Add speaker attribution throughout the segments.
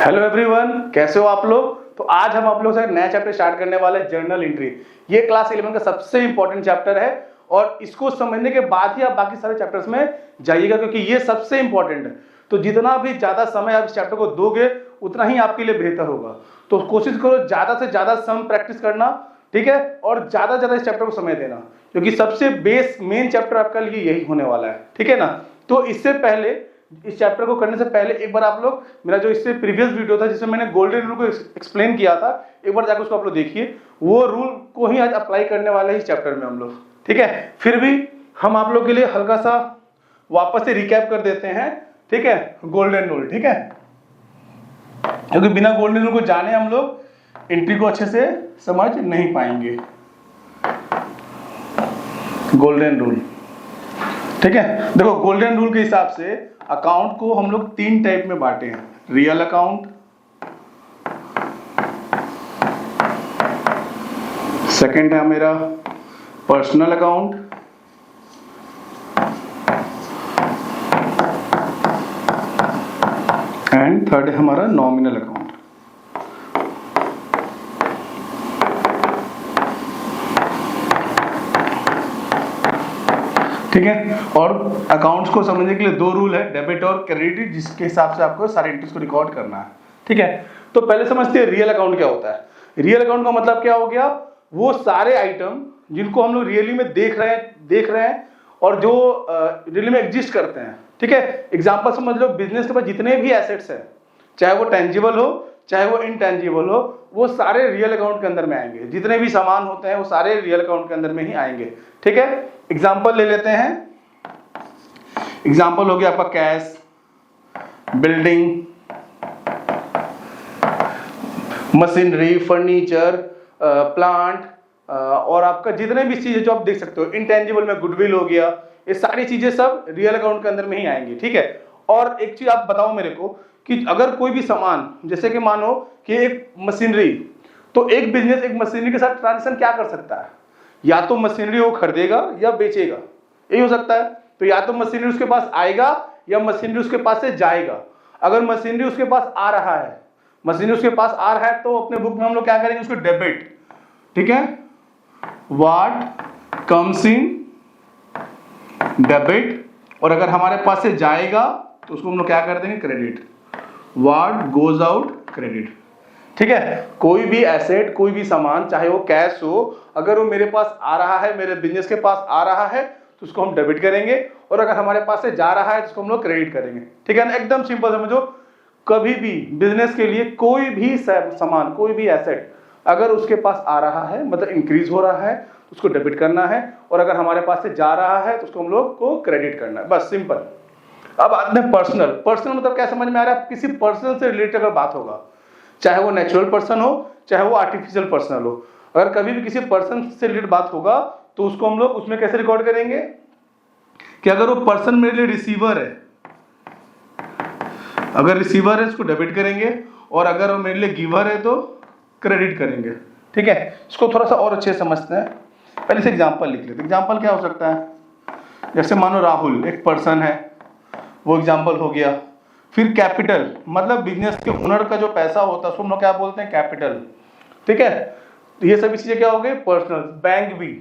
Speaker 1: Hello everyone, कैसे हो आप लोग। तो आज हम आप लोग से नया चैप्टर स्टार्ट करने वाले हैं, जर्नल एंट्री। ये क्लास 11 का सबसे इंपॉर्टेंट चैप्टर है और इसको समझने के बाद ही आप बाकी सारे चैप्टर्स में जाइएगा, क्योंकि ये सबसे इंपॉर्टेंट है। तो जितना भी ज्यादा समय आप इस चैप्टर को दोगे उतना ही आपके लिए बेहतर होगा। तो कोशिश करो ज्यादा से ज्यादा सम प्रैक्टिस करना, ठीक है, और ज्यादा से ज्यादा इस चैप्टर को समय देना, क्योंकि सबसे बेस मेन चैप्टर आपका लिए यही होने वाला है, ठीक है ना। तो इससे पहले, इस चैप्टर को करने से पहले एक बार आप लोग मेरा जो इससे प्रीवियस वीडियो था जिसमें मैंने गोल्डन रूल को एक्सप्लेन किया था, एक बार जाकर उसको आप लोग देखिए। वो रूल को ही आज अप्लाई करने वाले हैं इस चैप्टर में हम लोग, ठीक है। फिर भी हम आप लोग के लिए हल्का सा वापस से रिकैप कर देते हैं, ठीक है, गोल्डन रूल, ठीक है, क्योंकि बिना गोल्डन रूल को जाने हम लोग एंट्री को अच्छे से समझ नहीं पाएंगे। गोल्डन रूल, ठीक है। देखो, गोल्डन रूल के हिसाब से अकाउंट को हम लोग 3 टाइप में बांटे हैं, रियल अकाउंट, सेकंड है मेरा पर्सनल अकाउंट, एंड थर्ड है हमारा नॉमिनल अकाउंट। ठीक है। और अकाउंट्स को समझने के लिए 2 रूल है, डेबिट और क्रेडिट, जिसके हिसाब से आपको सारे एंट्रीज को रिकॉर्ड करना है, ठीक है। तो पहले समझते हैं रियल अकाउंट क्या होता है। रियल अकाउंट का मतलब क्या हो गया, वो सारे आइटम जिनको हम लोग रियली में देख रहे हैं और जो रियली में एग्जिस्ट करते हैं, ठीक है। एग्जांपल समझ लो, बिजनेस के पास जितने भी एसेट्स हैं, चाहे वो टेंजिबल हो चाहे वो इनटेंजिबल हो, वो सारे रियल अकाउंट के अंदर में आएंगे। जितने भी सामान होते हैं वो सारे रियल अकाउंट के अंदर में ही आएंगे, ठीक है। एग्जांपल ले लेते हैं। एग्जांपल हो गया आपका cash, building, machinery, furniture, plant, और आपका जितने भी चीजें जो आप देख सकते हो, इनटेंजिबल में गुडविल हो गया, ये सारी चीजें सब रियल अकाउंट के अंदर में ही आएंगी, ठीक है। और एक चीज आप बताओ मेरे को कि अगर कोई भी सामान, जैसे कि मानो कि एक मशीनरी, तो एक बिजनेस एक मशीनरी के साथ ट्रांजेक्शन क्या कर सकता है, या तो मशीनरी वो खरीदेगा या बेचेगा, यही हो सकता है। तो या तो मशीनरी उसके पास आएगा या मशीनरी उसके पास से जाएगा। अगर मशीनरी उसके पास आ रहा है, तो अपने बुक में हम लोग क्या करेंगे, उसको डेबिट, ठीक है, व्हाट कम्स इन डेबिट। और अगर हमारे पास से जाएगा तो उसको हम लोग क्या कर देंगे, credit, what goes out, credit, ठीक है। कोई भी एसेट, कोई भी सामान, चाहे वो कैश हो, अगर वो मेरे पास आ रहा है, मेरे बिजनेस के पास आ रहा है, तो उसको हम डेबिट करेंगे, और अगर हमारे पास से जा रहा है तो उसको हम लोग क्रेडिट करेंगे, ठीक है ना। एकदम सिंपल समझो, कभी भी बिजनेस के लिए कोई भी सामान, कोई भी एसेट अगर उसके पास आ रहा है, मतलब इंक्रीज हो रहा है, तो उसको डेबिट करना है, और अगर हमारे पास से जा रहा है तो उसको हम लोग को क्रेडिट करना है, बस सिंपल। अब आते हैं पर्सनल। पर्सनल मतलब क्या समझ में आ रहा है, किसी पर्सन से रिलेटेड अगर बात होगा, चाहे वो नेचुरल पर्सन हो चाहे वो आर्टिफिशियल पर्सन हो, अगर कभी भी किसी पर्सन से रिलेटेड बात होगा तो उसको हम लोग उसमें कैसे रिकॉर्ड करेंगे कि अगर वो पर्सन मेरे लिए रिसीवर है, अगर रिसीवर है उसको डेबिट करेंगे, और अगर वो मेरे लिए गिवर है तो क्रेडिट करेंगे, ठीक है। इसको थोड़ा सा और अच्छे से समझते हैं। पहले से एग्जांपल लिख लेते हैं। एग्जांपल क्या हो सकता है, जैसे मानो राहुल एक पर्सन है, वो एग्जांपल हो गया। फिर कैपिटल, मतलब बिजनेस के ओनर का जो पैसा होता है उसको हम लोग क्या बोलते हैं, कैपिटल, ठीक है। तो ये सभी चीजें क्या हो गई, पर्सनल। बैंक भी,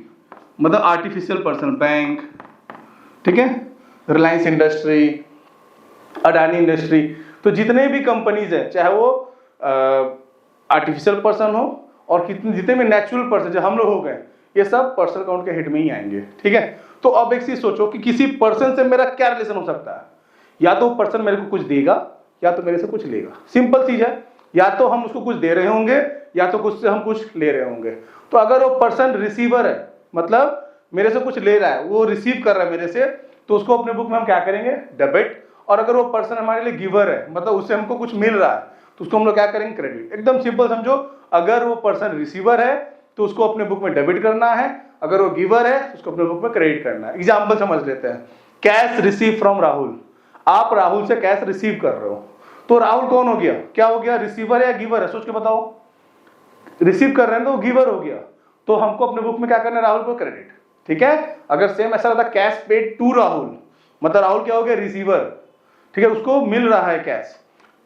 Speaker 1: मतलब आर्टिफिशियल पर्सन, बैंक, ठीक है, रिलायंस इंडस्ट्री, अडानी इंडस्ट्री, तो जितने भी कंपनीज है, चाहे वो आर्टिफिशियल पर्सन हो और जितने भी नेचुरल पर्सन जो हम लोग हो गए, ये सब पर्सनल अकाउंट के हेड में ही आएंगे, ठीक है। तो अब एक चीज सोचो कि किसी पर्सन से मेरा क्या रिलेशन हो सकता है, या तो पर्सन मेरे को कुछ देगा या तो मेरे से कुछ लेगा। सिंपल चीज है, या तो हम उसको कुछ दे रहे होंगे या तो कुछ से हम कुछ ले रहे होंगे। तो अगर वो पर्सन रिसीवर है, मतलब मेरे से कुछ ले रहा है, वो रिसीव कर रहा है मेरे से, तो उसको अपने बुक में हम क्या करेंगे, डेबिट। और अगर वो पर्सन हमारे लिए गिवर है, मतलब उससे हमको कुछ मिल रहा है, तो उसको हम लोग क्या करेंगे, क्रेडिट। एकदम सिंपल समझो, अगर वो पर्सन रिसीवर है तो उसको अपने बुक में डेबिट करना है, अगर वो गिवर है तो उसको अपने बुक में क्रेडिट करना है। एग्जाम्पल समझ लेते हैं, कैश रिसीव फ्रॉम राहुल। आप राहुल से कैश रिसीव कर रहे हो, तो राहुल कौन हो गया, क्या हो गया, रिसीवर है या गिवर है, सोच के बताओ। रिसीव कर रहे हैं तो गिवर हो गया, तो हमको अपने बुक में क्या करना है, राहुल को क्रेडिट, ठीक है। अगर सेम ऐसा रहता कैश पेड टू राहुल, मतलब राहुल क्या हो गया, रिसीवर, ठीक है, उसको मिल रहा है कैश,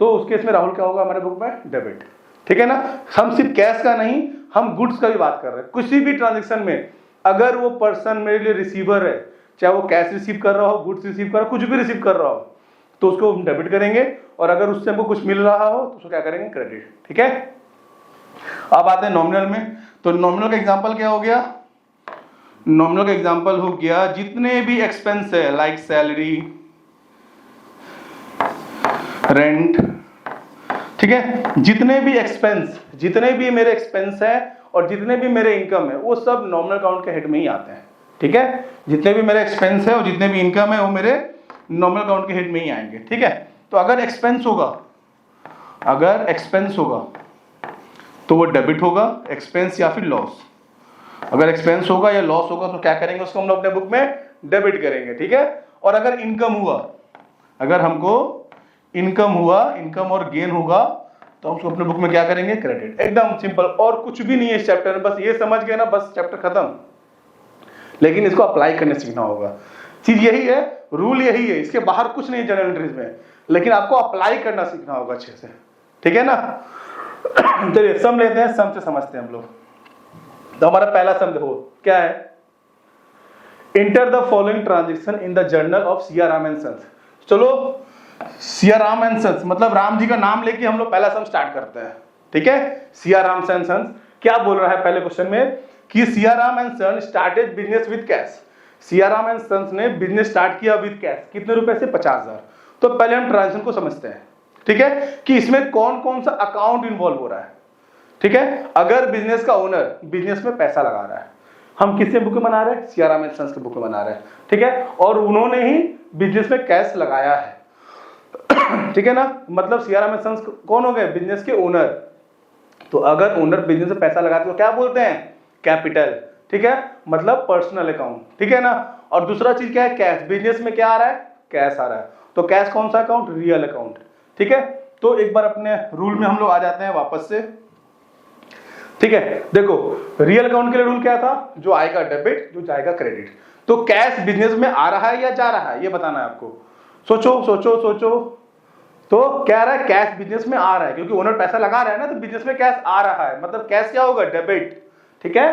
Speaker 1: तो उस केस में राहुल क्या होगा हमारे बुक में, डेबिट। ठीक है ना, हम सिर्फ कैश का नहीं, हम गुड्स का भी बात कर रहे हैं। किसी भी ट्रांजेक्शन में अगर वो पर्सन मेरे लिए रिसीवर है, चाहे वो कैश रिसीव कर रहा हो, गुड्स रिसीव कर रहा हो, कुछ भी रिसीव कर रहा हो, तो उसको हम डेबिट करेंगे। और अगर उससे हमको कुछ मिल रहा हो तो उसको क्या करेंगे, क्रेडिट। ठीक है, अब आते हैं नॉमिनल में। तो नॉमिनल का एग्जांपल क्या हो गया, नॉमिनल का एग्जांपल हो गया जितने भी एक्सपेंस है, लाइक सैलरी, रेंट, ठीक है, जितने भी एक्सपेंस, जितने भी मेरे एक्सपेंस है और जितने भी मेरे इनकम है, वो सब नॉमिनल अकाउंट के हेड में ही आते हैं। ठीक है, जितने भी मेरे एक्सपेंस है और जितने भी इनकम है वो मेरे नॉमिनल अकाउंट के हेड में ही आएंगे। ठीक है, तो अगर एक्सपेंस होगा, अगर एक्सपेंस होगा तो वो डेबिट होगा, एक्सपेंस या फिर लॉस। अगर एक्सपेंस होगा या लॉस होगा तो क्या करेंगे, उसको हम लोग अपने बुक में डेबिट करेंगे। ठीक है, और अगर इनकम हुआ, अगर हमको इनकम हुआ, इनकम और गेन होगा, तो हम उसको अपने बुक में क्या करेंगे, क्रेडिट। एकदम सिंपल, और कुछ भी नहीं है इस चैप्टर में, बस ये समझ गए ना, बस चैप्टर खत्म। लेकिन इसको अप्लाई करने सीखना होगा। चीज यही है, रूल यही है, इसके बाहर कुछ नहीं है जनरल एंट्रीज में, लेकिन आपको अप्लाई करना सीखना होगा अच्छे से। ठीक है ना, चलिए सम लेते हैं, सम से समझते हैं हम लोग। तो हमारा पहला सम देखो क्या है, enter the following transaction in the journal of Siya Ram and sons. चलो सिया राम एंड सन्स मतलब राम जी का नाम लेके हम लोग पहला सम स्टार्ट करते हैं। ठीक है, सिया राम एंड सन्स क्या बोल रहा है पहले क्वेश्चन में कि Siya Ram and sons started business with cash. Siya Ram and sons ने बिजनेस स्टार्ट किया विद कैश, कितने रुपए से, 50,000। तो पहले हम ट्रांजेक्शन को समझते हैं। ठीक है, कि इसमें कौन कौन सा अकाउंट इन्वॉल्व हो रहा है। ठीक है, अगर बिजनेस का ओनर बिजनेस में पैसा लगा रहा है, हम किसके बुक में बना रहे हैं, सिया राम एंड सन्स के बुक में बना रहे हैं। ठीक है, और उन्होंने ही बिजनेस में कैश लगाया है। ठीक है ना, मतलब सिया राम एंड सन्स कौन हो गए, बिजनेस के ओनर। तो अगर ओनर बिजनेस में पैसा लगाते तो क्या बोलते हैं, कैपिटल। ठीक है, मतलब पर्सनल अकाउंट। ठीक है ना, और दूसरा चीज क्या है, कैश। बिजनेस में क्या आ रहा है, कैश आ रहा है, तो कैश कौन सा अकाउंट, रियल अकाउंट। ठीक है, तो एक बार अपने रूल में हम लोग आ जाते हैं वापस से। ठीक है, देखो रियल अकाउंट के लिए रूल क्या था, जो आएगा डेबिट, जो जाएगा क्रेडिट। तो कैश बिजनेस में आ रहा है या जा रहा है, ये बताना है आपको। सोचो सोचो सोचो, तो क्या रहा है, कैश बिजनेस में आ रहा है, क्योंकि ओनर पैसा लगा रहा है ना, तो बिजनेस में कैश आ रहा है, मतलब कैश क्या होगा, डेबिट। ठीक है,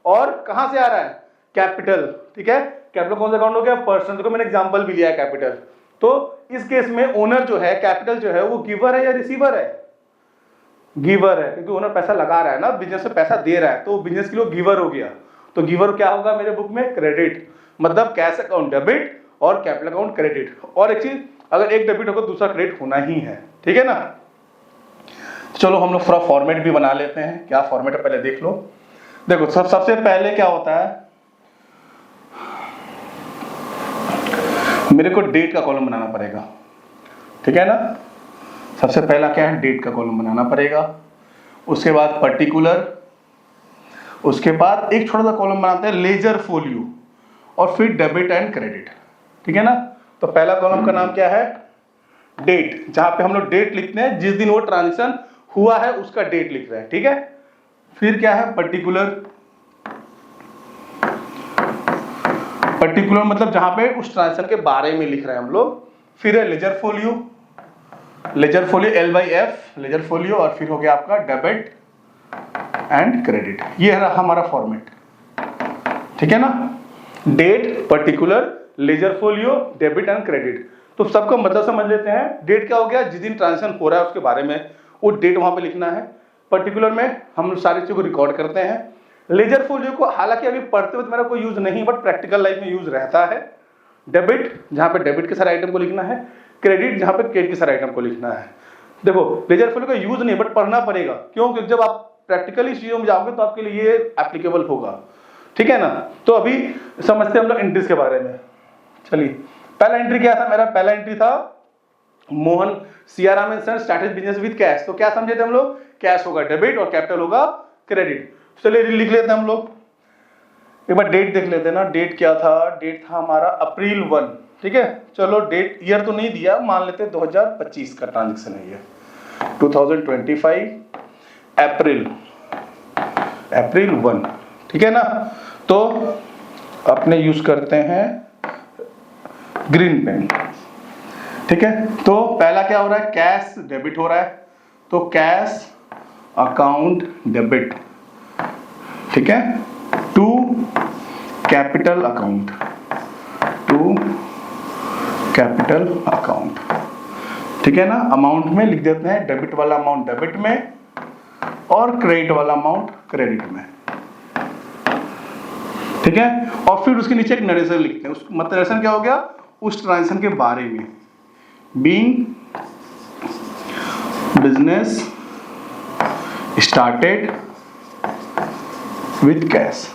Speaker 1: और कहां से आ रहा है, कैपिटल। ठीक है, कैपिटल कौन सा अकाउंट हो गया, पर्सनल। देखो मैंने एग्जांपल भी लिया है कैपिटल। तो इस केस में ओनर जो है, कैपिटल जो है, वो गिवर है या रिसीवर है, गिवर है, क्योंकि ओनर पैसा लगा रहा है ना, बिजनेस में पैसा दे रहा है, तो बिजनेस के लिए गिवर हो गया। तो गिवर क्या होगा मेरे बुक में, क्रेडिट। मतलब कैश अकाउंट डेबिट और कैपिटल अकाउंट क्रेडिट। और एक चीज, अगर एक डेबिट होगा दूसरा क्रेडिट होना ही है। ठीक है ना, चलो हम लोग थोड़ा फॉर्मेट भी बना लेते हैं। क्या फॉर्मेट है पहले देख लो। देखो सबसे पहले क्या होता है, मेरे को डेट का कॉलम बनाना पड़ेगा। ठीक है ना, सबसे पहला क्या है, डेट का कॉलम बनाना पड़ेगा। उसके बाद पर्टिकुलर, उसके बाद एक छोटा सा कॉलम बनाते हैं लेजर फोलियो, और फिर डेबिट एंड क्रेडिट। ठीक है ना, तो पहला कॉलम का नाम क्या है, डेट, जहां पे हम लोग डेट लिखते हैं, जिस दिन वो ट्रांजेक्शन हुआ है उसका डेट लिख रहे हैं। ठीक है, फिर क्या है, पर्टिकुलर। पर्टिकुलर मतलब जहां पे उस ट्रांजेक्शन के बारे में लिख रहे हैं हम लोग। फिर है ledger folio, ledger folio L/F, ledger folio, और फिर हो गया आपका डेबिट एंड क्रेडिट। ये है हमारा फॉर्मेट। ठीक है ना, date, particular, ledger folio, debit and credit. तो सबका मतलब समझ लेते हैं। डेट क्या हो गया, जिस दिन ट्रांजेक्शन हो रहा है उसके बारे में, वो डेट वहां पे लिखना है। पर्टिकुलर में हम सारी चीजों को रिकॉर्ड करते हैं। लेजर फोलियो को हालांकि अभी पढ़ते वक्त मेरा कोई यूज नहीं, बट प्रैक्टिकल लाइफ में यूज रहता है। डेबिट, जहां पे डेबिट के सारे आइटम को लिखना है। क्रेडिट, जहां पे क्रेडिट के सारे आइटम को लिखना है। देखो लेजर फोलियो का यूज नहीं, बट पढ़ना पड़ेगा, क्योंकि जब आप प्रैक्टिकली चीजों में जाओगे तो आपके लिए ये एप्लीकेबल होगा। ठीक है ना, तो अभी समझते हैं हम लोग एंट्रीज के बारे में। चलिए, पहला एंट्री क्या था मेरा, पहला एंट्री था Mohan Siya Ram and sons started business with cash. तो क्या समझे थे हम लोग, कैश होगा डेबिट और कैपिटल होगा क्रेडिट। चलिए लिख लेते हैं हम लोग, एक बार डेट देख लेते हैं ना। डेट क्या था, डेट था हमारा अप्रैल 1। ठीक है, चलो डेट ईयर तो नहीं दिया, मान लेते 2025 का ट्रांजेक्शन है ये, 2025 अप्रैल 1। ठीक है ना, तो अपने यूज करते हैं ग्रीन पेन। ठीक है, तो पहला क्या हो रहा है, कैश डेबिट हो रहा है, तो कैश अकाउंट डेबिट, ठीक है, to capital account, to capital account, ठीक है ना। अमाउंट में लिख देते हैं, डेबिट वाला अमाउंट डेबिट में और क्रेडिट वाला अमाउंट क्रेडिट में, ठीक है। और फिर उसके नीचे एक नरेशन लिखते हैं, मतलब नरेशन क्या हो गया, उस ट्रांजैक्शन के बारे में, being business started with cash.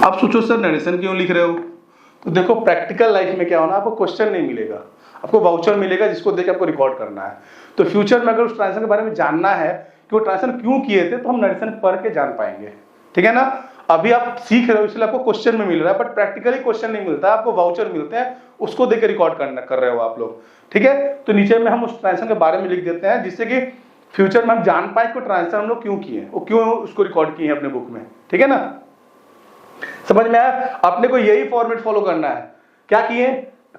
Speaker 1: अब सोचो सर नरेशन क्यों लिख रहे हो, तो देखो प्रैक्टिकल लाइफ में क्या होना, आपको क्वेश्चन नहीं मिलेगा, आपको वाउचर मिलेगा जिसको देख के आपको रिकॉर्ड करना है। तो फ्यूचर में अगर उस ट्रांजैक्शन के बारे में जानना है कि वो ट्रांजैक्शन क्यों किए थे, तो हम नरेशन पढ़ के जान पाएंगे, ठीक है ना। अभी आप सीख रहे हो इसलिए आपको क्वेश्चन में मिल रहा है, बट प्रैक्टिकली क्वेश्चन नहीं मिलता, आपको वाउचर मिलते हैं, उसको देख के रिकॉर्ड कर रहे हो आप लोग, ठीक है। तो नीचे में हम उस ट्रांजैक्शन के बारे में लिख देते हैं, जिससे कि फ्यूचर में हम जान पाए कि ट्रांजैक्शन हम लोग क्यों किए, वो क्यों उसको रिकॉर्ड किए हैं अपने बुक में, ठीक है ना। समझ में आया, अपने को यही फॉर्मेट फॉलो करना है, क्या किए,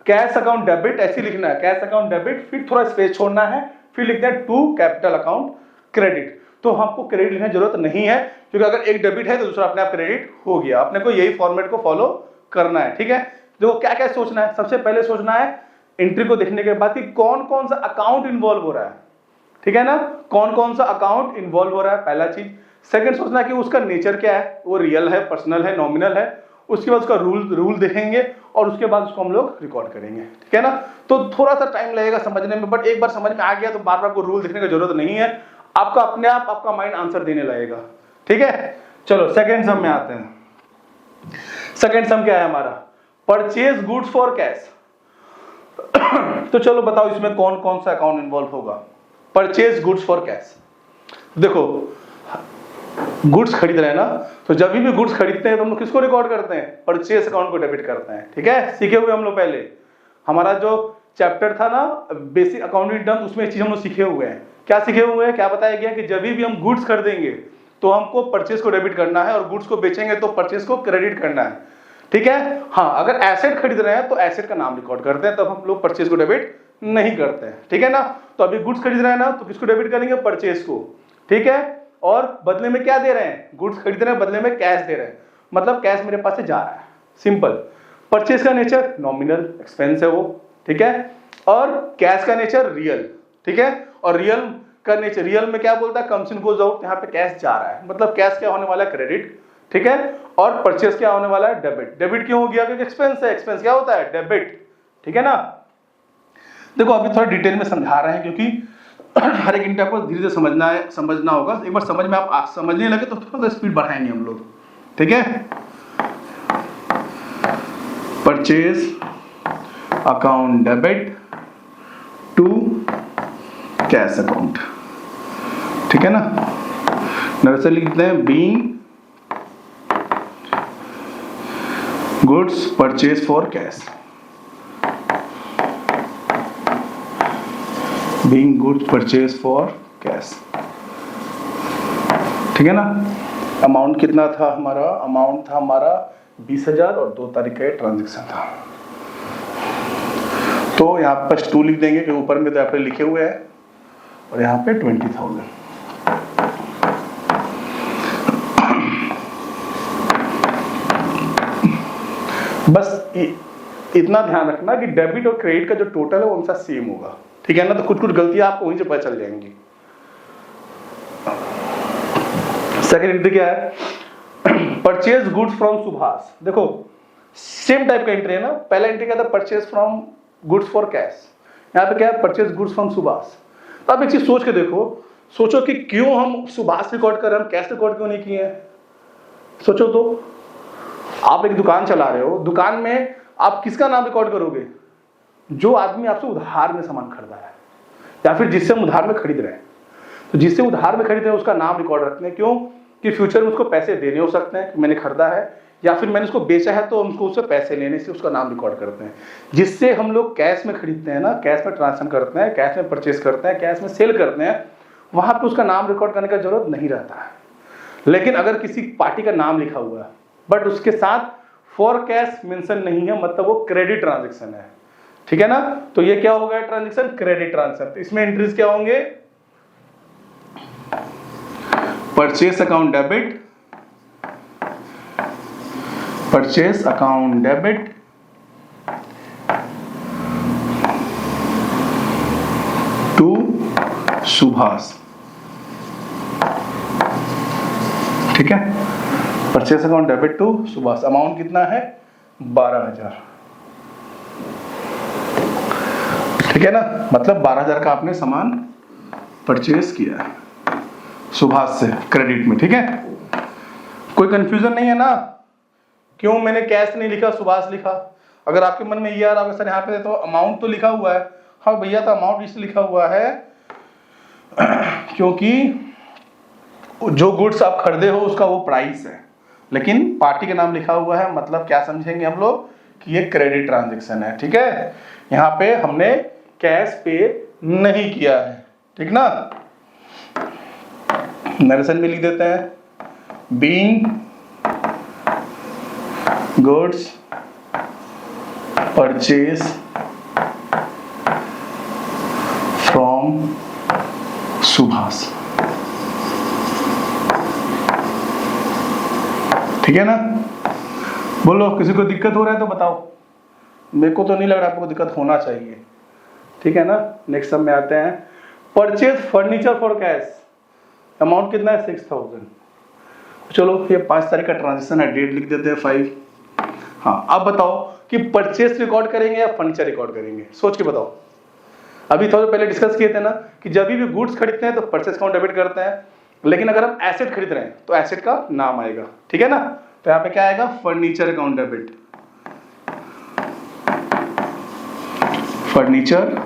Speaker 1: कैश अकाउंट डेबिट ऐसे लिखना है, कैश अकाउंट डेबिट, फिर थोड़ा स्पेस छोड़ना है, फिर लिखना है टू कैपिटल अकाउंट क्रेडिट। तो हमको क्रेडिट लिखने की जरूरत नहीं है, क्योंकि अगर एक डेबिट है तो दूसरा अपने आप क्रेडिट हो गया। अपने को यही फॉर्मेट को फॉलो करना है, ठीक है। देखो क्या क्या सोचना है, सबसे पहले सोचना है एंट्री को देखने के बाद कि कौन कौन सा अकाउंट इन्वॉल्व हो रहा है, ठीक है ना, कौन कौन सा अकाउंट इन्वॉल्व हो रहा है, पहला चीज। सेकंड सोचना है कि उसका नेचर क्या है, वो रियल है, पर्सनल है, नॉमिनल है। उसके बाद उसका रूल देखेंगे और उसके बाद उसको हम लोग रिकॉर्ड करेंगे, ठीक है ना। तो थोड़ा सा टाइम लगेगा समझने में, बट एक बार समझ में आ गया तो बार बार आपको रूल देखने की जरूरत नहीं है, आपका अपने आप आपका माइंड आंसर देने लगेगा, ठीक है। चलो सेकंड सम में आते हैं। सेकंड सम क्या है हमारा, परचेज गुड्स फॉर कैश। तो चलो बताओ इसमें कौन कौन सा अकाउंट इन्वॉल्व होगा। परचेज गुड्स फॉर कैश, देखो गुड्स खरीद रहे हैं ना, तो जब भी गुड्स खरीदते हैं तो हम लोग किसको रिकॉर्ड करते हैं, परचेज अकाउंट को डेबिट करते हैं, ठीक है। सीखे हुए हम लोग पहले, हमारा जो चैप्टर था ना बेसिक अकाउंटिंग टर्म, उसमें एक चीज हम लोग सीखे हुए हैं। क्या सीखे हुए हैं, क्या बताया गया कि जब भी हम गुड्स खरीदेंगे तो हमको परचेज को डेबिट करना है, और गुड्स को बेचेंगे तो परचेज को क्रेडिट करना है, ठीक है। हाँ, अगर एसेट खरीद रहे हैं तो एसेट का नाम रिकॉर्ड करते हैं, तब हम लोग परचेज को डेबिट नहीं करते हैं, ठीक है ना। तो अभी गुड्स खरीद रहे हैं ना, तो किसको डेबिट करेंगे, परचेज को, ठीक है। और बदले में क्या दे रहे हैं, गुड्स खरीद रहे हैं, बदले में कैश दे रहे हैं, मतलब कैश मेरे पास से जा रहा है, सिंपल। परचेज का नेचर नॉमिनल एक्सपेंस है वो, ठीक है। और कैश का नेचर रियल, ठीक है। और रियल का नेचर, रियल में क्या बोलता है, कम्स इन गोज आउट, यहाँ पे कैश जा रहा है, मतलब कैश क्या होने वाला है, क्रेडिट, ठीक है। और परचेज क्या होने वाला है, डेबिट। डेबिट क्यों हो गया, क्योंकि एक्सपेंस है, एक्सपेंस क्या होता है, डेबिट, ठीक है ना। देखो अभी थोड़ा डिटेल में समझा रहे हैं, क्योंकि हर एक इंटर को धीरे धीरे समझना होगा। एक बार समझ में आप समझने लगे तो थोड़ा सा स्पीड बढ़ाएंगे हम लोग, ठीक है। Purchase account debit to cash account, ठीक है ना। नरेशन लिखते हैं, being goods purchase for cash, being goods purchase for cash, ठीक है ना। अमाउंट कितना था हमारा, अमाउंट था हमारा 20,000 और 2 तारीख का ट्रांजेक्शन था। तो यहाँ पर 2 लिख देंगे कि ऊपर में तो यहाँ पे लिखे हुए हैं, और यहाँ पे 20,000। बस इतना ध्यान रखना कि डेबिट और क्रेडिट का जो टोटल है वो उनका सेम होगा, ठीक है ना। तो कुछ कुछ गलतियां आपको वहीं से पता चल जाएंगी। सेकंड एंट्री क्या है, परचेज गुड्स फ्रॉम सुभाष। देखो सेम टाइप का एंट्री है ना, पहला एंट्री क्या था, purchase from goods for cash, यहाँ पे क्या है, परचेज गुड्स फ्रॉम सुभाष। तो आप एक चीज सोच के देखो, सोचो कि क्यों हम सुभाष रिकॉर्ड कर रहे हैं, हम कैश रिकॉर्ड क्यों नहीं किए हैं। सोचो तो, आप एक दुकान चला रहे हो, दुकान में आप किसका नाम रिकॉर्ड करोगे, जो आदमी आपसे उधार में सामान खरीदा है, या फिर जिससे हम उधार में खरीद रहे हैं। तो जिससे उधार में खरीद रहे हैं उसका नाम रिकॉर्ड रखते हैं, क्यों कि फ्यूचर में उसको पैसे देने हो सकते हैं कि मैंने खरीदा है, या फिर मैंने उसको बेचा है तो हमको उससे पैसे लेने से उसका नाम रिकॉर्ड करते हैं। जिससे हम लोग कैश में खरीदते हैं ना, कैश में ट्रांसफर करते हैं, कैश में परचेज करते हैं, कैश में सेल करते हैं, वहां पे उसका नाम रिकॉर्ड करने का जरूरत नहीं रहता है। लेकिन अगर किसी पार्टी का नाम लिखा हुआ है बट उसके साथ फॉर कैश मेंशन नहीं है, मतलब वो क्रेडिट ट्रांजेक्शन है, ठीक है ना। तो ये क्या हो गया ट्रांजेक्शन, क्रेडिट ट्रांसफर। तो इसमें एंट्रीज क्या होंगे, purchase account debit, purchase account debit to Subhash, ठीक है। Purchase account debit to Subhash, amount कितना है 12,000, ठीक है ना। मतलब 12,000 का आपने सामान परचेस किया है सुभाष से क्रेडिट में, ठीक है। कोई कंफ्यूजन नहीं है ना, क्यों मैंने कैश नहीं लिखा सुभाष लिखा। अगर आपके मन में ये आ रहा होगा सर यहाँ पे तो अमाउंट तो लिखा हुआ है, हाँ भैया तो अमाउंट इसलिए लिखा हुआ है क्योंकि जो गुड्स आप खरीदे हो उसका वो प्राइस है, लेकिन पार्टी का नाम लिखा हुआ है, मतलब क्या समझेंगे हम लोग कि ये क्रेडिट ट्रांजैक्शन है, ठीक है। यहाँ पे हमने कैश पे नहीं किया है, ठीक ना। नरेशन में लिख देते हैं, being goods purchase from Subhash, ठीक है ना। बोलो किसी को दिक्कत हो रहा है तो बताओ, मेरे को तो नहीं लग रहा आपको दिक्कत होना चाहिए, ठीक है ना। नेक्स्ट सब में आते हैं, purchase furniture for cash, amount कितना है 6,000। चलो ये 5 तारीख का ट्रांजेक्शन है, डेट लिख देते हैं 5। हाँ अब बताओ कि परचेज रिकॉर्ड करेंगे या फर्नीचर रिकॉर्ड करेंगे, सोच के बताओ। अभी थोड़ा पहले डिस्कस किए थे ना कि जब भी गुड्स खरीदते हैं तो परचेज अकाउंट डेबिट करते हैं, लेकिन अगर हम एसेट खरीद रहे हैं तो एसेट का नाम आएगा, ठीक है ना। तो यहाँ पे क्या आएगा, furniture account debit, furniture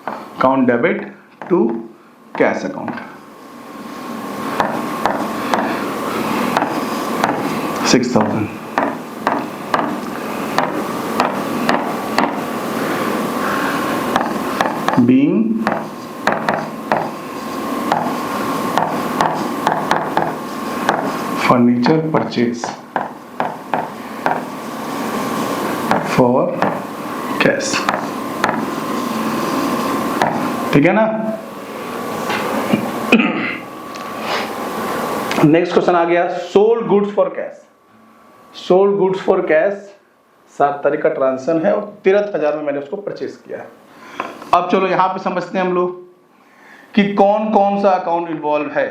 Speaker 1: account debit to cash account, 6,000। being furniture purchase for cash, ठीक है ना। नेक्स्ट क्वेश्चन आ गया, sold goods for cash. Sold goods for cash 7 तारीख का ट्रांजेक्शन है और 13,000 में मैंने उसको परचेस किया है। अब चलो यहाँ पे समझते हैं हम लोग कि कौन कौन सा अकाउंट इन्वॉल्व है।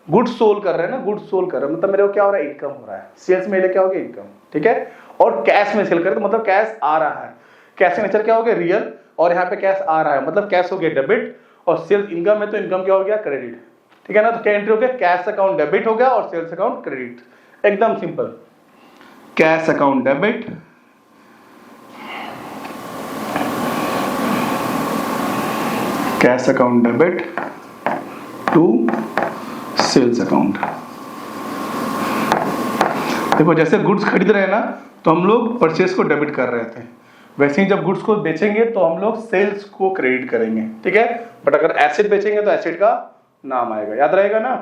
Speaker 1: गुड्स सोल्ड कर रहे हैं ना, गुड्स सोल्ड कर रहे हैं मतलब मेरे को क्या हो रहा है, इनकम हो रहा है। सेल्स में क्या हो गया, इनकम, ठीक है। और कैश में सेल कर रहे तो मतलब कैश आ रहा है, कैश का नेचर क्या हो गया, रियल, और यहाँ पे कैश आ रहा है मतलब कैश हो गया डेबिट, और सेल्स इनकम है तो इनकम क्या हो गया, क्रेडिट, ठीक है ना। तो क्या एंट्री हो गया, कैश अकाउंट डेबिट हो गया और सेल्स अकाउंट क्रेडिट, एकदम simple. Cash account debit, cash account debit to sales account. देखो जैसे गुड्स खरीद रहे हैं ना तो हम लोग परचेस को डेबिट कर रहे थे, वैसे ही जब गुड्स को बेचेंगे तो हम लोग सेल्स को क्रेडिट करेंगे, ठीक है। बट अगर एसेट बेचेंगे तो एसेट का नाम आएगा, याद रहेगा ना।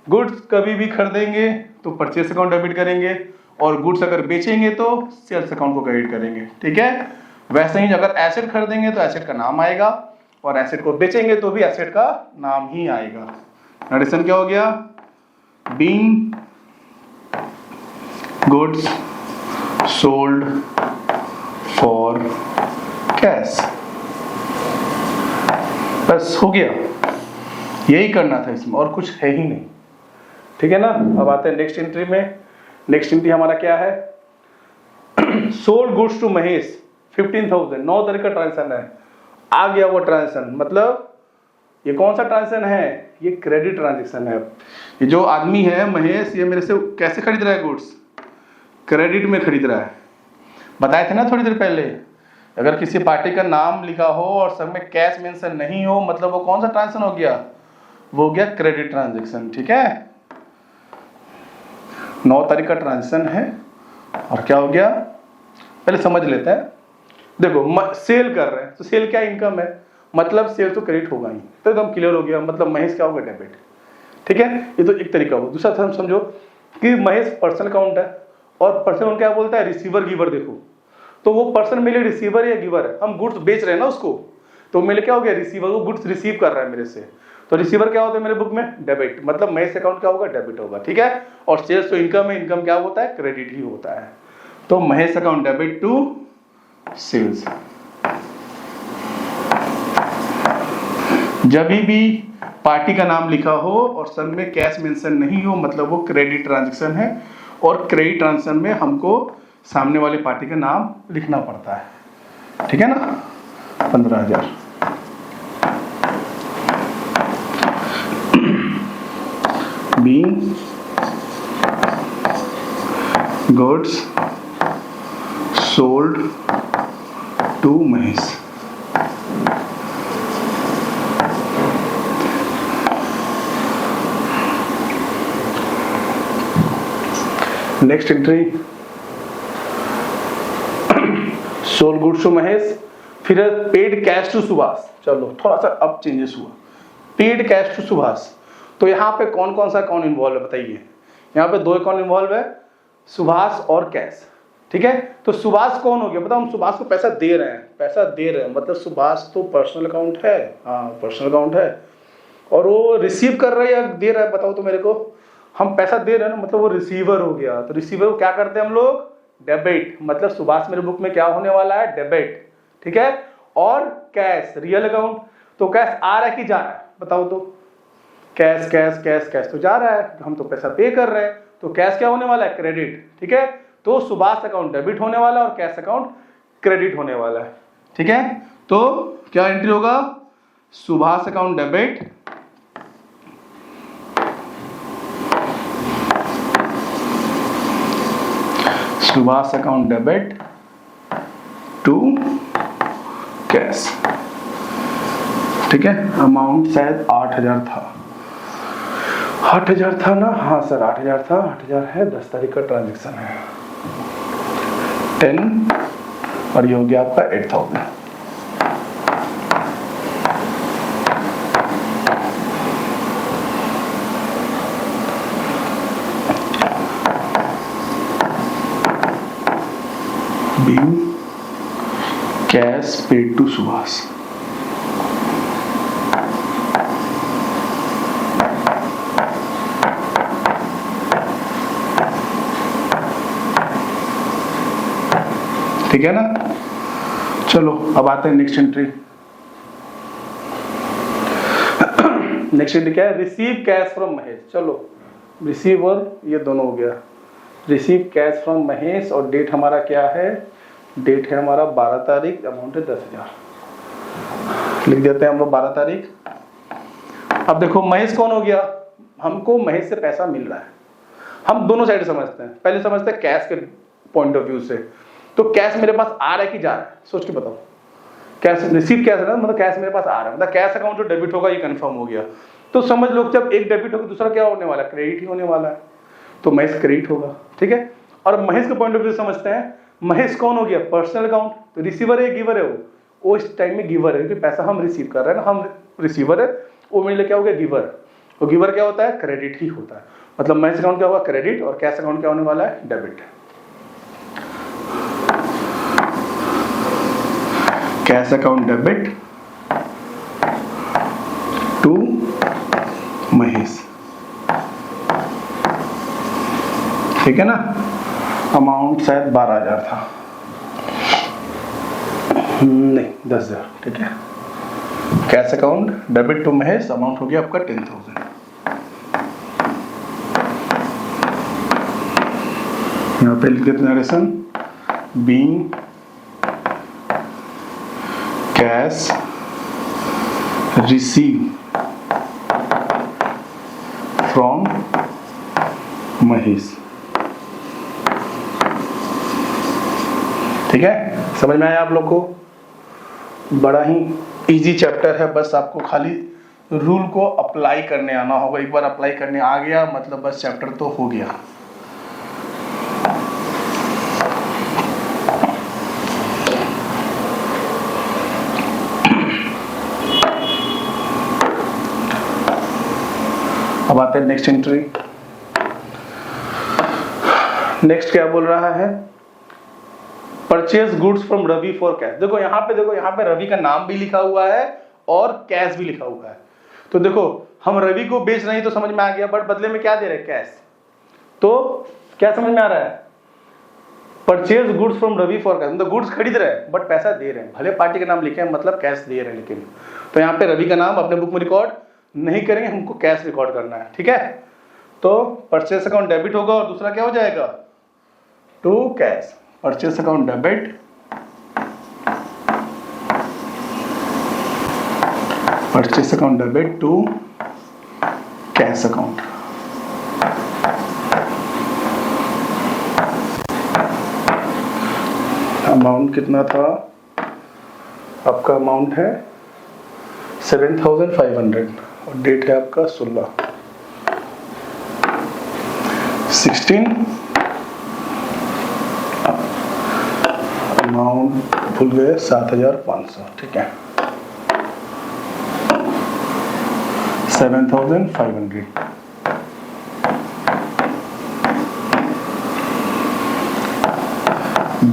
Speaker 1: गुड्स कभी भी खरीदेंगे तो परचेस अकाउंट डेबिट करेंगे, और गुड्स अगर बेचेंगे तो सेल्स अकाउंट को क्रेडिट करेंगे, ठीक है। वैसे ही अगर एसेट खरीदेंगे तो एसेट का नाम आएगा, और एसेट को बेचेंगे तो भी एसेट का नाम ही आएगा। नरेशन क्या हो गया, being goods sold for cash, बस हो गया, यही करना था इसमें, और कुछ है ही नहीं, ठीक है ना। अब आते हैं नेक्स्ट एंट्री में। नेक्स्ट एंट्री हमारा क्या है, सोल्ड गुड्स टू महेश 15,000, 9 तारीख का ट्रांजेक्शन है। आ गया वो ट्रांजेक्शन, मतलब ये कौन सा ट्रांजेक्शन है, ये क्रेडिट ट्रांजेक्शन है। ये जो आदमी है महेश, ये मेरे से कैसे खरीद रहा है गुड्स, क्रेडिट में खरीद रहा है। बताए थे ना थोड़ी देर पहले, अगर किसी पार्टी का नाम लिखा हो और सब में कैश मेंशन नहीं हो मतलब वो कौन सा ट्रांजेक्शन हो गया, वो हो गया क्रेडिट ट्रांजेक्शन, ठीक है। 9 तारीख का ट्रांजेक्शन है, और क्या हो गया पहले समझ लेते हैं। देखो सेल कर रहे हैं तो सेल क्या इनकम है, मतलब सेल तो क्रेडिट होगा ही, तो एकदम क्लियर हो गया, मतलब महेश क्या होगा, डेबिट, ठीक है। ये तो एक तरीका हो। दूसरा हम समझो कि महेश पर्सनल अकाउंट है, और पर्सनल अकाउंट क्या बोलता है, रिसीवर गिवर। देखो तो वो पर्सन मेरे रिसीवर या गिवर है, हम गुड्स बेच रहे हैं ना उसको, तो मेरे क्या हो गया रिसीवर, वो गुड्स रिसीव कर रहा है मेरे से, तो रिसीवर क्या होता है मेरे बुक में डेबिट, मतलब महेश अकाउंट क्या होगा डेबिट होगा, ठीक है। और सेल्स तो इनकम है, इनकम क्या होता है क्रेडिट ही होता है, तो Mahesh account debit to sales. जब भी पार्टी का नाम लिखा हो और सन में कैश मेंशन नहीं हो मतलब वो क्रेडिट ट्रांजैक्शन है, और क्रेडिट ट्रांजैक्शन में हमको सामने वाले पार्टी का नाम लिखना पड़ता है, ठीक है ना। 15,000 being goods sold to Mahesh. Next entry sold goods to Mahesh, फिर पेड कैश टू सुभाष। चलो थोड़ा सा अब चेंजेस हुआ, पेड कैश टू सुभाष। तो यहाँ पे कौन कौन सा अकाउंट इन्वॉल्व है बताइए, यहाँ पे 2 अकाउंट इन्वॉल्व है, सुभाष और कैश, ठीक है। तो सुभाष कौन हो गया, बताओ हम सुभाष को पैसा दे रहे हैं, पैसा दे रहे हैं मतलब सुभाष तो पर्सनल अकाउंट है, हाँ पर्सनल अकाउंट है, और वो रिसीव कर रहा है या दे रहा है बताओ तो मेरे को, हम पैसा दे रहे हैं ना मतलब वो रिसीवर हो गया। तो रिसीवर को क्या करते हैं हम लोग डेबिट, मतलब सुभाष मेरे बुक में क्या होने वाला है डेबिट, ठीक है। और कैश रियल अकाउंट, तो कैश आ रहा है कि जा रहा है बताओ तो, कैश कैश कैश कैश तो जा रहा है, हम तो पैसा पे कर रहे हैं, तो कैश क्या होने वाला है क्रेडिट, ठीक है। तो सुभाष अकाउंट डेबिट होने वाला है और कैश अकाउंट क्रेडिट होने वाला है, ठीक है। तो क्या एंट्री होगा, Subhash account debit Subhash account debit to cash, ठीक है। अमाउंट शायद 8,000 था, 8,000 था ना, हाँ सर 8,000 था, 8,000 है, 10 तारीख का ट्रांजेक्शन है 10 और ये हो गया आपका 8,000। being cash paid to Subhash, ठीक है ना। चलो अब आते हैं नेक्स्ट एंट्री। नेक्स्ट एंट्री क्या है, रिसीव कैश फ्रॉम महेश। चलो रिसीव और ये दोनों हो गया, रिसीव कैश फ्रॉम महेश और डेट हमारा क्या है, डेट है हमारा 12 तारीख, अमाउंट है 10,000, लिख देते हैं हम लोग 12 तारीख। अब देखो महेश कौन हो गया, हमको महेश से पैसा मिल रहा है, हम दोनों साइड समझते हैं, पहले समझते हैं कैश के पॉइंट ऑफ व्यू से, तो कैश मेरे पास आ रहा है कि जा रहा है, सोच के बताओ। कैश रिसीव कैश है ना, मतलब कैश मेरे पास आ रहा है, मतलब कैश अकाउंट जो डेबिट होगा ये कंफर्म हो गया। तो समझ लो जब एक डेबिट होगा दूसरा क्या होने वाला है, क्रेडिट ही होने वाला है, तो महेश क्रेडिट होगा, ठीक है। और महेश के पॉइंट ऑफ व्यू समझते हैं, महेश कौन हो गया पर्सनल अकाउंट, तो रिसीवर है गिवर है, वो इस टाइम में गिवर है क्योंकि पैसा हम रिसीव कर रहे हैं ना, हम रिसीवर है, वो मेरे लिए क्या हो गया गिवर, और गिवर क्या होता है क्रेडिट ही होता है, मतलब महेश अकाउंट क्या होगा क्रेडिट और कैश अकाउंट क्या होने वाला है debit. Cash account debit to Mahesh, ठीक है ना। अमाउंट शायद 12,000 था, नहीं 10,000, ठीक है। Cash account debit to Mahesh, amount हो गया आपका 10,000। यहाँ पे लिख देते narration, being cash receive from Mahesh, ठीक है। समझ में आया आप लोग को, बड़ा ही इजी चैप्टर है, बस आपको खाली रूल को अप्लाई करने आना होगा, एक बार अप्लाई करने आ गया मतलब बस चैप्टर तो हो गया। अब आते हैं नेक्स्ट एंट्री। नेक्स्ट क्या बोल रहा है, purchase goods from Ravi for cash. देखो यहाँ पे रवि का नाम भी लिखा हुआ है और कैश भी लिखा हुआ है। तो देखो हम रवि को बेच रहे हैं तो समझ में आ गया, बट बदले में क्या दे रहे हैं, कैश। तो क्या समझ में आ रहा है, purchase goods from Ravi for cash, मतलब गुड्स खरीद रहे हैं बट पैसा दे रहे हैं, भले पार्टी का नाम लिखे हैं मतलब कैश दे रहे हैं। लेकिन तो यहाँ पे रवि का नाम अपने बुक में रिकॉर्ड नहीं करेंगे, हमको कैश रिकॉर्ड करना है, ठीक है। तो परचेज अकाउंट डेबिट होगा और दूसरा क्या हो जाएगा, to cash. Purchase account debit, purchase account debit to cash account. Amount कितना था आपका, अमाउंट है 7500 और डेट है आपका 16। अमाउंट भूल गए 7500, ठीक है, 7500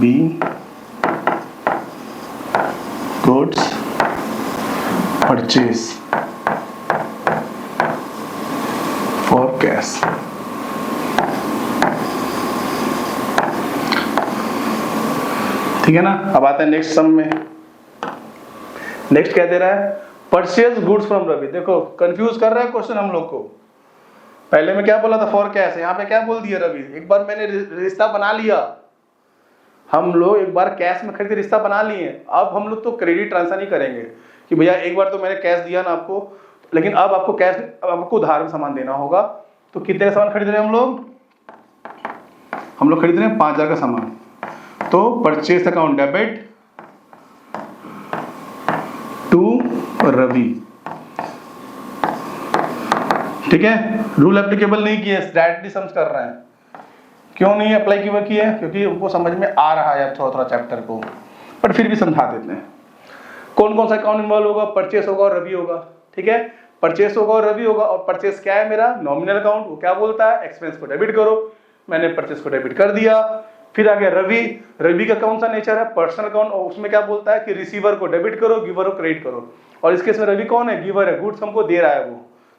Speaker 1: being goods purchase for cash। ठीक है ना। अब आते हैं नेक्स्ट सम में। नेक्स्ट क्या दे रहा है, परचेज गुड्स फ्रॉम रवि। देखो कंफ्यूज कर रहा है क्वेश्चन हम लोग को। पहले में क्या बोला था, फॉर कैश, यहाँ पे क्या बोल दिया रवि। एक बार मैंने रिश्ता बना लिया, हम लोग एक बार कैश में खरीद रिश्ता बना लिए, अब हम लोग तो क्रेडिट ट्रांसफर नहीं करेंगे कि भैया एक बार तो मैंने कैश दिया ना आपको, लेकिन अब आपको कैश, अब आपको उधार में सामान देना होगा। तो कितने का सामान खरीद रहे हैं हम लोग खरीद रहे हैं 5000 का सामान। तो purchase account debit to Ravi, ठीक है। रूल एप्लीकेबल नहीं किए, डायरेक्टली सम्स कर रहे हैं। क्यों नहीं अप्लाई किए, क्योंकि उनको समझ में आ रहा है थोड़ा थोड़ा चैप्टर को, पर फिर भी समझा देते हैं। कौन कौन सा अकाउंट इन्वॉल्व होगा, परचेस होगा और रवि होगा, ठीक है। परचेस होगा और रवि होगा, और परचेस क्या है मेरा, नॉमिनल अकाउंट। वो क्या बोलता है, एक्सपेंस को डेबिट करो, मैंने परचेस को डेबिट कर दिया। फिर आ गया रवि का कौन सा नेचर है, पर्सनल अकाउंट, और उसमें क्या बोलता है कि रिसीवर को डेबिट करो, गिवर को क्रेडिट करो। और इस केस में रवि कौन है, गिवर है, गुड्स हमको दे रहा है वो,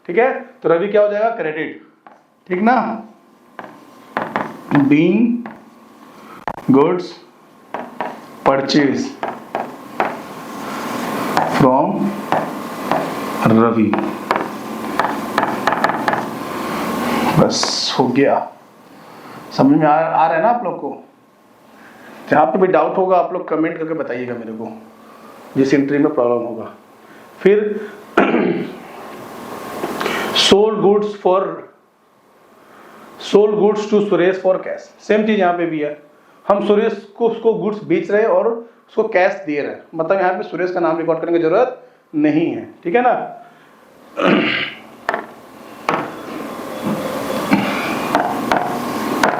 Speaker 1: ठीक है। तो रवि क्या हो जाएगा, क्रेडिट, ठीक ना। Being goods purchase from Ravi, बस हो गया। समझ में आ रहा है ना आप लोग को। जहां पे भी डाउट होगा आप लोग कमेंट करके बताइएगा मेरे को, जिस एंट्री में प्रॉब्लम होगा। फिर sold goods to Suresh for cash, same चीज यहाँ पे भी है। हम सुरेश को उसको गुड्स बेच रहे हैं और उसको कैश दे रहे हैं, मतलब यहाँ पे सुरेश का नाम रिकॉर्ड करने की जरूरत नहीं है, ठीक है ना।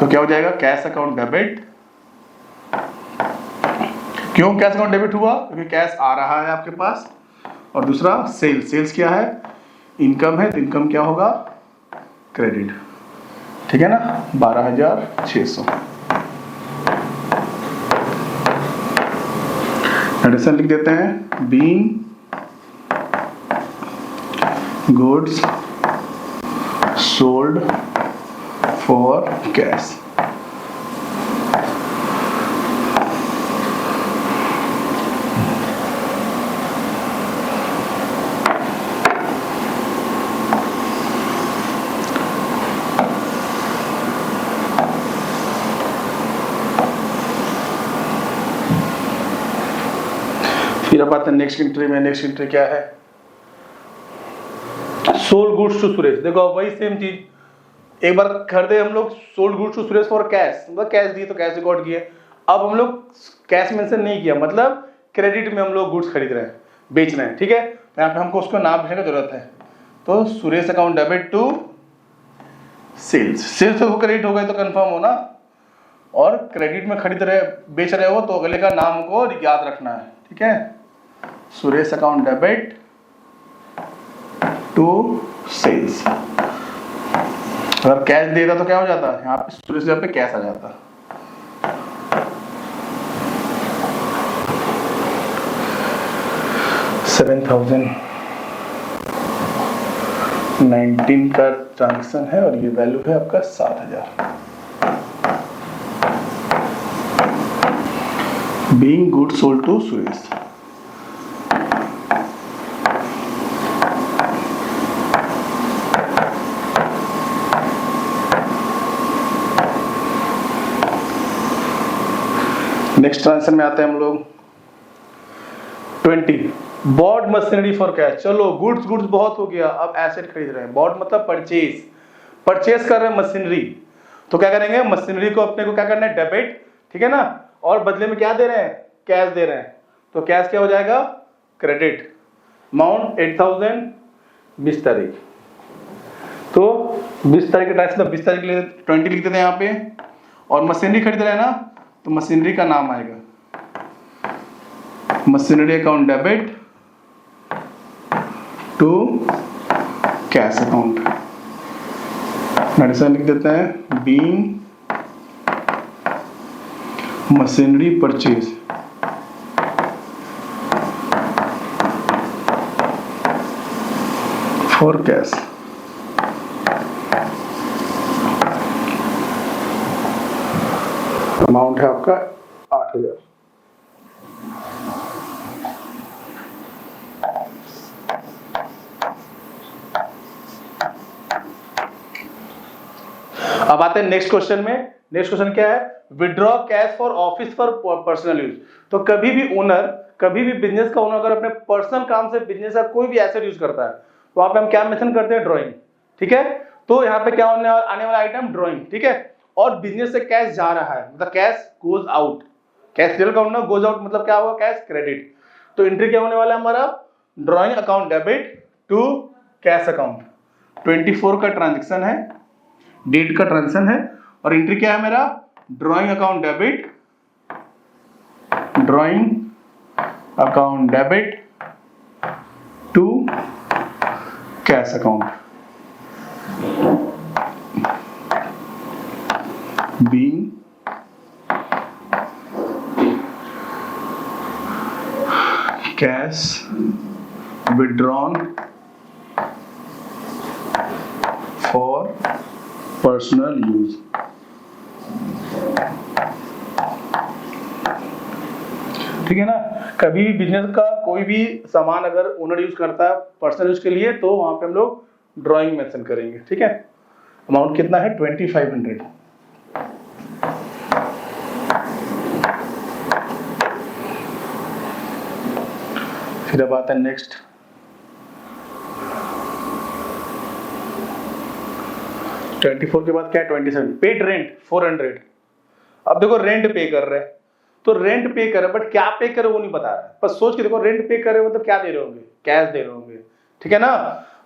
Speaker 1: तो क्या हो जाएगा, कैश अकाउंट डेबिट। क्यों कैश अकाउंट डेबिट हुआ, क्योंकि कैश आ रहा है आपके पास। और दूसरा सेल्स क्या है, इनकम है, तो इनकम क्या होगा, क्रेडिट, ठीक है ना, 12600। एडिशन लिख देते हैं, being goods sold for cash. फिर अब आते हैं नेक्स्ट एंट्री में। नेक्स्ट एंट्री क्या है, सोल्ड गुड्स टू सुरेश। देखो वही सेम चीज, एक बार खरीदे हम लोग sold goods to Suresh for cash, मतलब कैश दिए तो कैश रिकॉर्ड किए। अब हम लोग कैश मेंशन नहीं किया, मतलब क्रेडिट में हम लोग गुड्स खरीद रहे हैं, बेच रहे हैं, ठीक है। यहाँ पे हमको उसको नाम लिखने की जरूरत है। तो Suresh account debit to sales तो क्रेडिट हो गए तो कंफर्म हो ना। और क्रेडिट में खरीद रहे बेच रहे हो तो अगले का नाम को याद रखना है, ठीक है। Suresh account debit to sales. अगर कैश देता तो क्या हो जाता, यहाँ पे सुरेश पे कैश आ जाता। 7,019 का ट्रांजेक्शन है और ये वैल्यू है आपका 7,000। Being good sold to Suresh. Next transaction में आते हैं हम लोग 20 बॉट मशीनरी फॉर कैश। चलो गुड्स बहुत हो गया, अब एसेट खरीद रहे हैं। बॉट मतलब परचेज कर रहे हैं मशीनरी, तो क्या करेंगे, मशीनरी को अपने को क्या करना है, डेबिट, ठीक है ना, और बदले में क्या दे रहे हैं, कैश दे रहे हैं, तो कैश क्या हो जाएगा, क्रेडिट। अमाउंट 8,000, 20 तारीख, तो 20 तारीख का ट्रांजेक्शन, 20 तारीख के लिए 20 लिख देते हैं यहाँ पे। और मशीनरी खरीद रहे हैं ना, तो मशीनरी का नाम आएगा machinery account debit to cash account. मेडिसन लिख देते हैं being machinery purchase for cash. Amount है आपका 8,000। अब आते हैं नेक्स्ट क्वेश्चन में। नेक्स्ट क्वेश्चन क्या है, withdraw cash for office for personal use. तो कभी भी ओनर, कभी भी बिजनेस का ओनर अगर अपने पर्सनल काम से बिजनेस का कोई भी एसेट यूज करता है, तो वहां पे हम क्या मेंशन करते हैं, ड्राइंग, ठीक है। तो यहाँ पे क्या आने वाला आइटम, ड्राइंग, ठीक है। और बिजनेस से कैश जा रहा है, मतलब cash goes out, cash real account ना, गोज आउट मतलब क्या होगा, कैश क्रेडिट। तो एंट्री क्या होने वाला है हमारा, drawing account debit to cash account. 24 का ट्रांजेक्शन है, डेट का ट्रांजेक्शन है, और एंट्री क्या है मेरा, drawing account debit, drawing account debit to cash account. being cash withdrawn for personal use। ठीक है ना, कभी भी बिजनेस का कोई भी सामान अगर ओनर यूज करता है पर्सनल यूज के लिए, तो वहां पे हम लोग ड्राइंग मेंशन करेंगे, ठीक है। अमाउंट कितना है, 2500। फिर अब आता है नेक्स्ट 24 के बाद क्या है, 27 पेड रेंट 400। अब देखो रेंट पे कर रहे हैं, तो रेंट पे कर रहे, बट क्या पे करे वो नहीं बता रहा है, बस सोच के देखो, रेंट पे कर रहे हो मतलब क्या दे रहे होंगे, कैश दे रहे होंगे, ठीक है ना।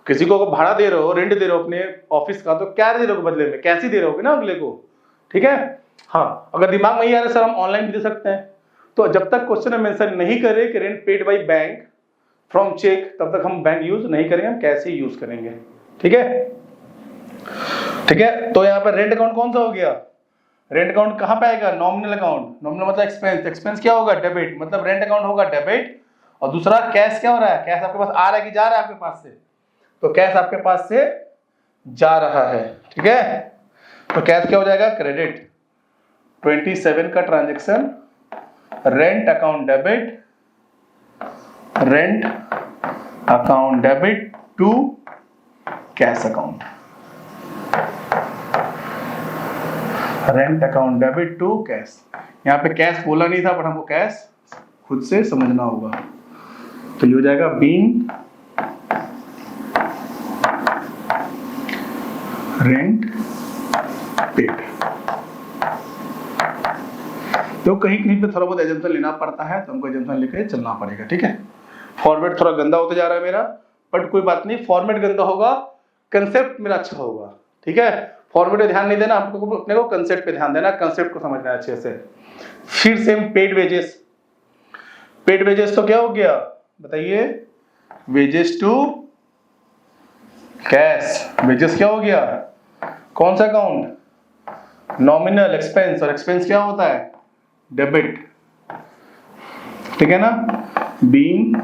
Speaker 1: किसी को भाड़ा दे रहे हो, रेंट दे रहे हो अपने ऑफिस का, तो क्या दे रहे हो बदले में, कैश ही दे रहे होगे ना अगले को, ठीक है। हाँ, अगर दिमाग में ही आ रहा है सर हम ऑनलाइन भी दे सकते हैं, तो जब तक क्वेश्चन में मेंशन नहीं करे कि rent paid by bank from cheque, तब तक हम बैंक यूज नहीं करेंगे, हम कैश ही यूज करेंगे, ठीक है। ठीक है, तो यहाँ पर रेंट अकाउंट कौन सा हो गया, रेंट अकाउंट कहाँ पे आएगा, नॉमिनल अकाउंट। नॉमिनल मतलब एक्सपेंस, एक्सपेंस क्या होगा, डेबिट, मतलब रेंट अकाउंट होगा डेबिट। और दूसरा कैश क्या हो रहा है, कैश आपके पास आ रहा है कि जा रहा है आपके पास से, तो कैश आपके पास से जा रहा है, ठीक है। तो कैश क्या हो जाएगा, क्रेडिट। 27 का transaction, rent account debit, rent account debit to cash account, rent account debit to cash. यहाँ पे कैश बोला नहीं था, बट हमको कैश खुद से समझना होगा, तो ये हो जाएगा बीइंग रेंट पेड। तो कहीं कहीं पे थोड़ा बहुत एजम्पशन लेना पड़ता है, तो हमको एजम्पशन लेके चलना पड़ेगा, ठीक है। फॉर्मेट थोड़ा गंदा होते जा रहा है मेरा, बट कोई बात नहीं, फॉर्मेट गंदा होगा, कंसेप्ट मेरा अच्छा होगा, ठीक है। फॉर्मेट पे ध्यान नहीं देना, आपको अपने को कंसेप्ट पे ध्यान देना, कंसेप्ट को समझना है अच्छे से। फिर same paid wages, paid wages तो क्या हो गया बताइए, वेजेस टू कैश। वेजेस क्या हो गया, कौन सा अकाउंट, नॉमिनल एक्सपेंस, और एक्सपेंस क्या होता है, डेबिट, ठीक है ना। बीइंग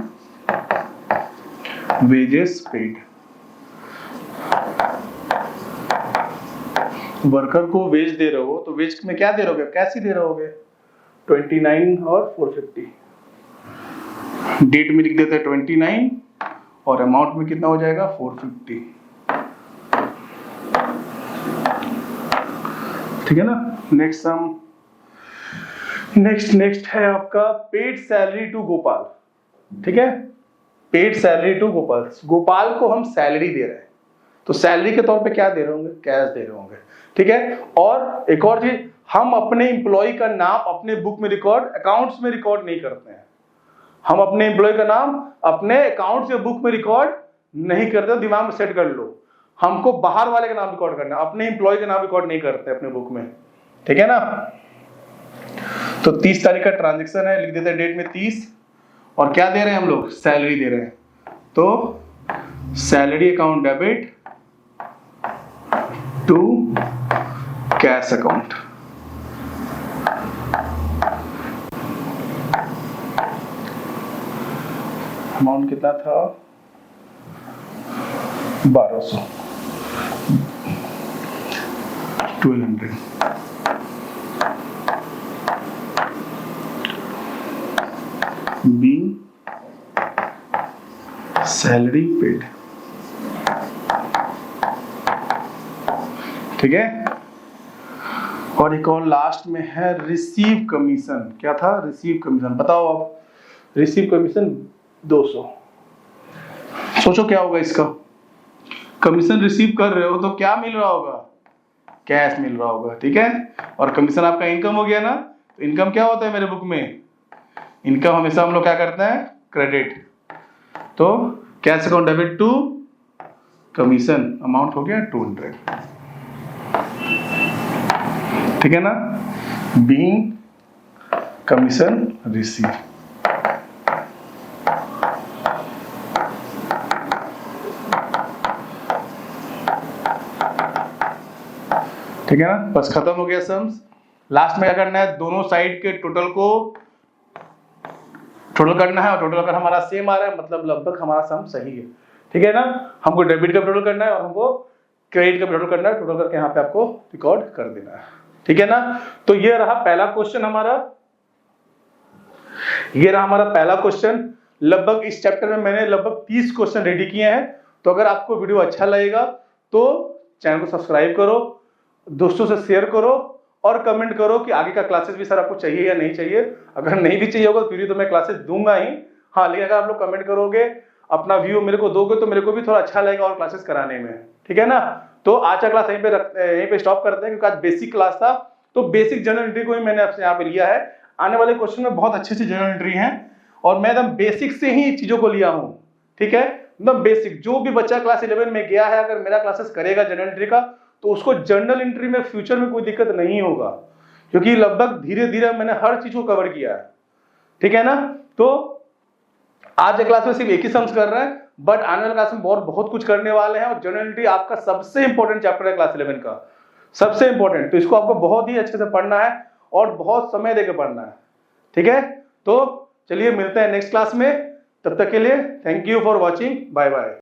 Speaker 1: वेजेस पेड, वर्कर को वेज दे रहे हो तो वेज में क्या दे रहोगे, कैसे दे रहोगे, 29 और 450। डेट में लिख देते हैं 29 और अमाउंट में कितना हो जाएगा 450, ठीक है ना। नेक्स्ट सम, नेक्स्ट है आपका पेड सैलरी टू गोपाल, ठीक है। Paid salary to Gopal, Gopal को हम सैलरी दे रहे हैं तो सैलरी के तौर पे क्या दे रहे होंगे, कैश दे रहे होंगे, ठीक है। और एक और चीज, हम अपने एम्प्लॉय का नाम अपने बुक में रिकॉर्ड, अकाउंट्स में रिकॉर्ड नहीं करते हैं। हम अपने एम्प्लॉय का नाम अपने अकाउंट्स या बुक में रिकॉर्ड नहीं करते, दिमाग में सेट कर लो। हमको बाहर वाले का नाम रिकॉर्ड करना, अपने एम्प्लॉय का नाम रिकॉर्ड नहीं करते अपने बुक में, ठीक है ना। तो 30 तारीख का ट्रांजेक्शन है, लिख देते हैं डेट में 30, और क्या दे रहे हैं हम लोग, सैलरी दे रहे हैं। तो salary account debit to cash account, amount कितना था 1200, 1200। being salary paid, ठीक है। और एक और लास्ट में है रिसीव कमीशन, क्या था, रिसीव कमीशन, बताओ आप, रिसीव कमीशन 200। सोचो क्या होगा इसका, कमीशन रिसीव कर रहे हो तो क्या मिल रहा होगा, कैश मिल रहा होगा, ठीक है। और कमीशन आपका इनकम हो गया ना, तो इनकम क्या होता है मेरे बुक में, इनकम हमेशा हम लोग क्या करते हैं, क्रेडिट। तो cash account debit to commission, amount हो गया 200, ठीक है ना। बीइंग कमीशन रिसीव, ठीक है ना। बस खत्म हो गया सम्स। लास्ट में क्या करना है, दोनों साइड के टोटल को टोटल करना है, और टोटल अगर हमारा सेम आ रहा है मतलब लगभग हमारा सम सही है, ठीक है ना। हमको डेबिट का टोटल करना है और हमको क्रेडिट का टोटल करना है, टोटल करके यहाँ पे आपको रिकॉर्ड कर देना है, ठीक है ना। तो ये रहा पहला क्वेश्चन हमारा, ये रहा हमारा पहला क्वेश्चन। लगभग इस चैप्टर में मैंने लगभग 30 क्वेश्चन रेडी किए हैं। तो अगर आपको वीडियो अच्छा लगेगा तो चैनल को सब्सक्राइब करो, दोस्तों से शेयर करो और कमेंट करो कि आगे का क्लासेस भी सर आपको चाहिए या नहीं चाहिए। अगर नहीं भी चाहिए होगा फिर भी तो मैं क्लासेस दूंगा ही, हाँ, लेकिन अगर आप लोग कमेंट करोगे, अपना व्यू मेरे को दोगे तो मेरे को भी थोड़ा अच्छा लगेगा और क्लासेस कराने में, ठीक है ना। तो आज का क्लास यहीं पे स्टॉप करते हैं, क्योंकि आज बेसिक क्लास था। तो बेसिक जनरल एंट्री को ही मैंने आपसे यहाँ पे लिया है। आने वाले क्वेश्चन में बहुत अच्छी जनरल एंट्री है और मैं एकदम बेसिक से ही चीजों को लिया हूँ, ठीक है, एकदम बेसिक। जो भी बच्चा क्लास 11 में गया है, अगर मेरा क्लासेस करेगा जनरल एंट्री का, तो उसको जनरल एंट्री में फ्यूचर में कोई दिक्कत नहीं होगा, क्योंकि लगभग धीरे धीरे मैंने हर चीज को कवर किया है, ठीक है ना। तो आज के क्लास में सिर्फ एक ही सम्स कर रहे हैं, बट आने वाले क्लास में बहुत कुछ करने वाले हैं। और जनरल एंट्री आपका सबसे इंपॉर्टेंट चैप्टर है क्लास 11 का, सबसे इंपॉर्टेंट। तो इसको आपको बहुत ही अच्छे से पढ़ना है और बहुत समय देकर पढ़ना है, ठीक है। तो चलिए मिलते हैं नेक्स्ट क्लास में, तब तक के लिए thank you for watching, bye bye.